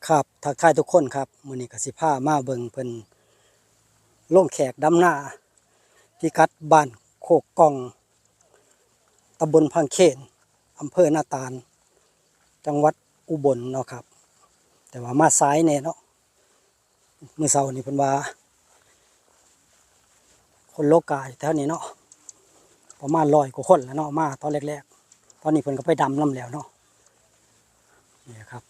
ครับทักทายทุกคนครับมื้อนี้ก็สิพามาเบิ่งเพิ่นลงแขกดำนาพิกัดบ้านโคกกองตำบลพังเขนอำเภอนาตาลจังหวัดอุบลเนาะครับแต่ว่ามาสายแน่เนาะมื้อเช้านี้เพิ่นว่าคนโลกาแถวนี้เนาะประมาณ100 กว่าคนแล้วเนาะมาตอนแรกๆตอนนี้เพิ่นก็ไปดำน้ำแล้วเนาะนี่ครับ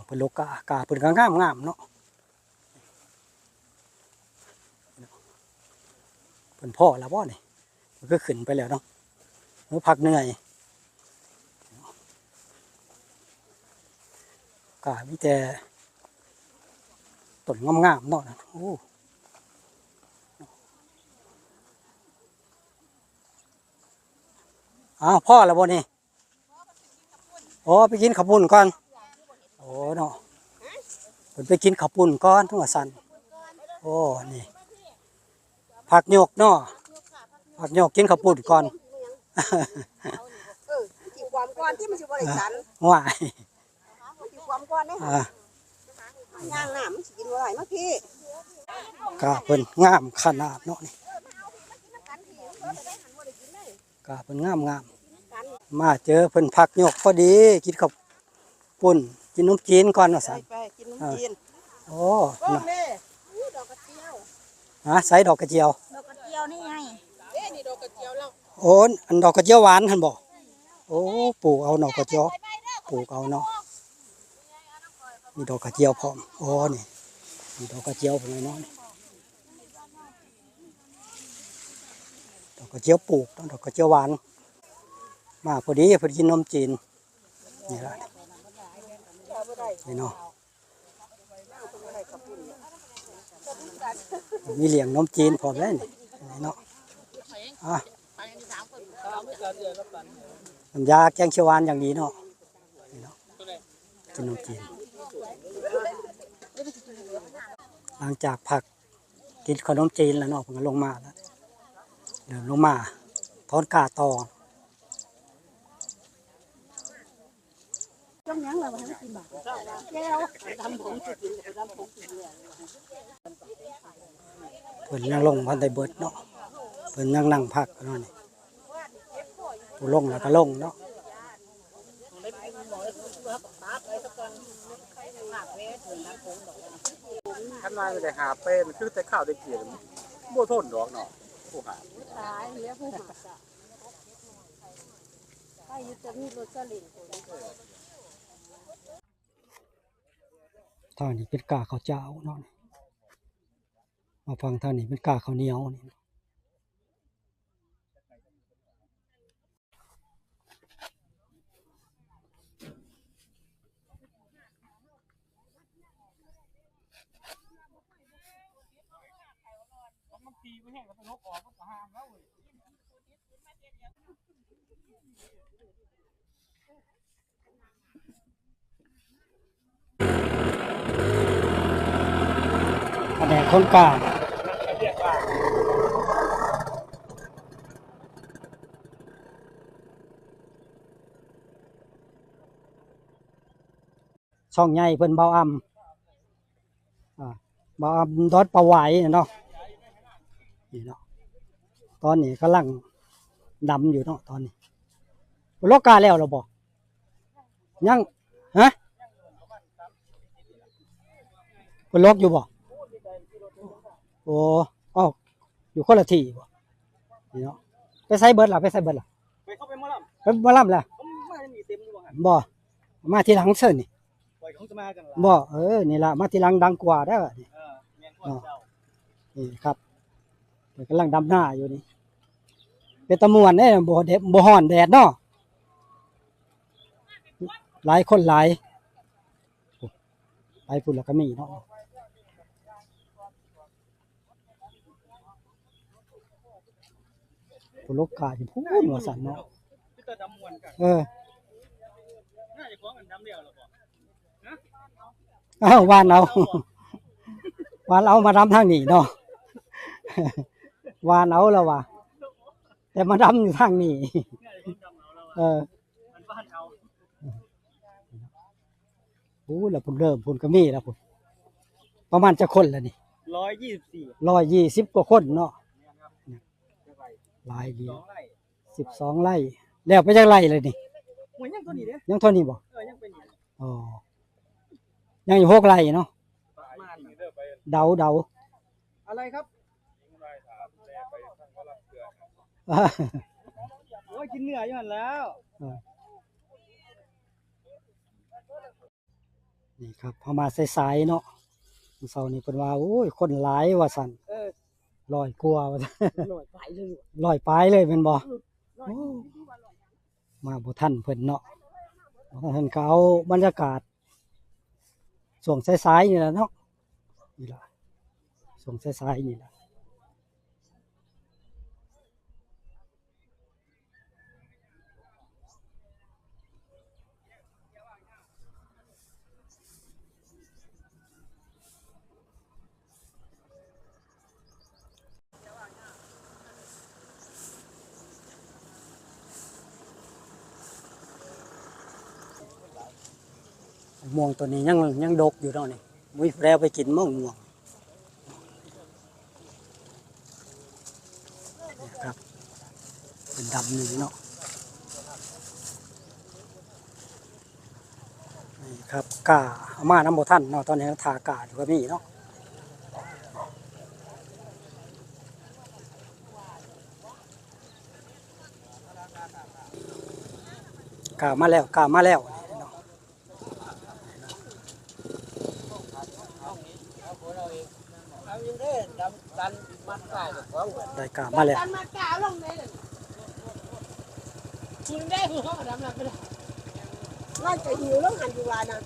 เพิ่นโลกากาเพิ่นก็งามๆเนาะเพิ่นพ่อแล้วบ่นี่มันก็ขึ้นไปแล้วเนาะเมื่อพักเหนื่อยก็มีแต่ต้นงามๆเนาะโอ้อ้าวพ่อแล้วบ่นี่โอ้ไปกินข้าวปุ้นก่อนโอ้เนาะเพิ่นไปกินข้าวปุ้นก่อนทั้งว่าสั่นโอ้นี่ผักหยกเนาะผักหยกกินข้าวปุ้นก่อน จีความก้อนที่มันสิบริสัน ว้าย จีความก้อนเนี่ยย่างน้ำมันสิกินอะไรมาพี่ กาเพิ่นงามขนาดเนาะนี่กาเพิ่นงามมาเจอเพิ่นผักหยกพอดีกินข้าวปุ้นกินนมจีนก่อนว่าซั่น ไปกินนมจีน โอ้ ก็ น่ะ แม่ดอกกระเจียว ใส่ดอกกระเจียว ดอกกระเจียวนี่ไงนี่ดอกกระเจียวแล้ว โอ้อันดอกกระเจียวหวานหั่นบ่โอ้ปลูกเอาดอกกระเจียวปลูกเอาเนาะมีดอกกระเจียวพร้อมโอ้นี่มีดอกกระเจียวพุ่นเนาะนี่ดอกกระเจียวปลูกดอกกระเจียวหวานมาพอดีเพิ่นกินนมจีนนี่ล่ะนี่เนาะมีเลี้ยงนมจีนพร้อมแล้วนี่เนาะน้ำยาแกงเขียวหวานอย่างดีเนาะนี่เนาะกินนมจีนหลังจากผักกินขนมจีนแล้วเนาะผมก็ลงมาแล้วเดินลงมาถอนกาตอ จ้องยังเราให้กินบ่แก้วทำผมจะกินทำผมกินเนี่ย เพิ่นยังลงพันไดเบิดเนาะเพิ่นยังนั่งพักเนาะนี่ผู้ลงแล้วก็ลงเนาะ ขันมาแต่หาเป็นคือแต่ข้าวได้เกี่ยวบ่ทนดอกเนาะผู้หา ตายเลี้ยผู้หาถ้าอยู่จะมีรถสลิง ทางนี้เป็นกาข้าวเจ้าเนาะมาฟังทางนี้เป็นกาข้าวเหนียวนี่แผนกคนกาช่องใหญ่เพิ่นเบาเบาดอดปลาไหวเนาะนี่เนาะตอนนี้กำลังดำอยู่เนาะตอนนี้โลกาแล้วเหรอบ่ยังฮะเพิ่นลกอยู่บ่โอ้อ้าวอยู่คนละที่บ่นี่เนาะไปใส่เบิดล่ะไปใส่เบิดล่ะ ไปเข้าไปหมอล ไปบ่ล่ำล่ะ ำผมมานี่เต็มอยู่บ่ฮะ บ่มาทีหลังเซิ่นนี่ ปล่อยเขาจะมากันล่ะ บ่นี่ล่ะมาทีหลังดังกว่าเด้อนี่ แม่นพ่อเจ้า นี่ครับเพิ่นกำลังดำหน้าอยู่นี่เป็นตะม่วนเด้บ่แดดบ่ร้อนแดดเนาะหลายคนหลายไปพุ่นแล้วก็มีเนาะผู้ลกกาอยู่พู้นว่าซั่นเนาะ พี่ตาดำมวนกัน น่าจะของกันดำเดียวแล้วบ่ อ้าววานเอา วานเอามาดำทางนี้เนาะ วานเอาแล้วว่ะแต่มาดำอยู่ทางนี้ น่าจะของดำเอาแล้ว เออ มันบ้านเอา โอ้แล้วพุ่นเริ่มพุ่นก็มีแล้วพุ่นประมาณจะคนแล้วนี่ 124 120กว่าคนเนาะหลายดี12 ไร่แล้วไปจักไร่เลยนี่ หวยยังตัวนี้เด้ ยังเท่านี้บ่ ยังเป็น อ๋อยังอยู่6 ไร่เนาะ ประมาณนี้ เดาอะไรครับ อ่า โอ้ยกินเนื้ออยู่หั่นแล้ว นี่ครับพอมาสายๆเนาะมื้อเช้านี้เพิ่นว่าโอ้ยคนหลายว่าซั่น100กว่าว่าซั่น หน่อยไปเลย 100ปลายเลยแม่นบ่โอ้มาบ่ทันเพิ่นเนาะเพิ่นก็เอาบรรยากาศช่วงสายๆนี่ล่ะเนาะนี่ล่ะช่วงสายๆนี่ล่ะม่วงตัวนี้ยังดกอยู่เนาะนี่มุ้ยแล้วไปกินมะม่วงนี่ครับเป็นดำนี่เนาะนี่ครับกาเอามาน้ำบ่ทันเนาะตอนนี้ทากาอยู่ก็มีเนาะกามาแล้วเนาะ เอาอยู่เด้อดำดันมัดได้กับของ ได้กามาแล้ว ดันมัดกาวลงเลยคุณได้หัวดำน่ะไปเลยน่าจะหิวลงหันอยู่ว่านะ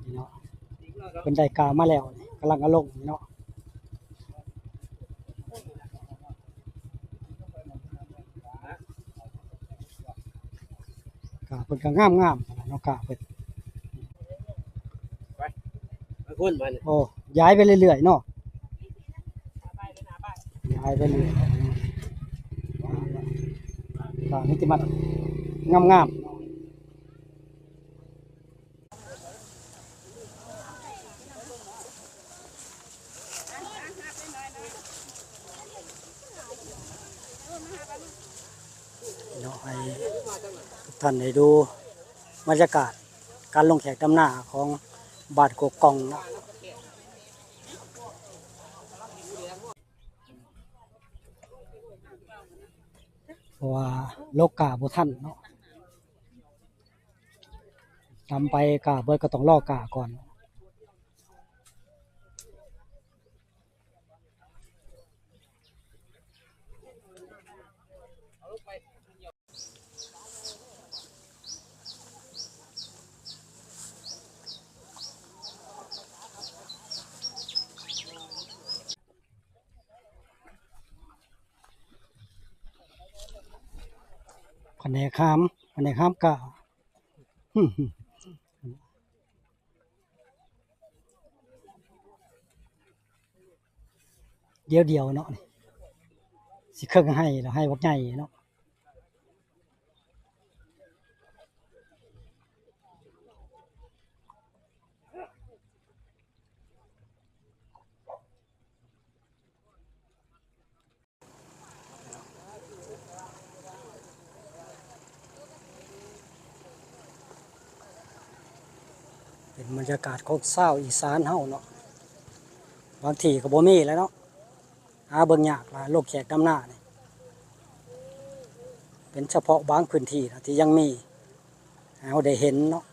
นี่เนาะเป็นได้กามาแล้วนี่กำลังเอาลงนี่เนาะกาเพิ่นก็งามเนาะกาเพิ่น คนมัน โอ้ย้ายไปเรื่อยๆเนาะย้ายไปเรื่อยกานี่ที่มันงามๆเนาะให้ทุกท่านได้ดูบรรยากาศการลงแขกดำนาของบ้านกกองเนาะเพราะว่าโลกกาบ่ทันเนาะทำไปกาเบิดก็ต้องรอกาก่อนแผนกห้ามกา เดียวเนาะนี่สิเครื่องให้แล้วให้บักใหญ่เนาะเป็นบรรยากาศของชาวอีสานเฮาเนาะบางทีก็บ่มีแล้วเนาะหาเบิ่งยากหลายโลกแขกดำหน้านี่เป็นเฉพาะบางพื้นที่นะที่ยังมีให้เราได้เห็นเนาะ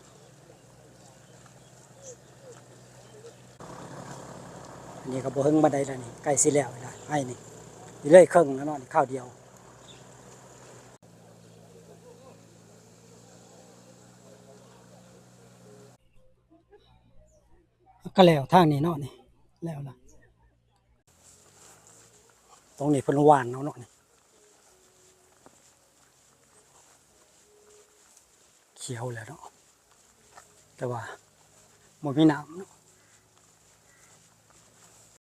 อันนี้ก็บ่เฮิงบันไดแล้วนี่ใกล้สิแล้วแล้วให้นี่อยู่เลยครึ่งแล้วเนาะนี่ข้าวเดียวก็แล้วทางนี้เนาะนี่แล้วล่ะตรงนี้เพิ่นหว่านเนาะนี่เขียวแล้วเนาะแต่ว่าบ่มีน้ำเนาะ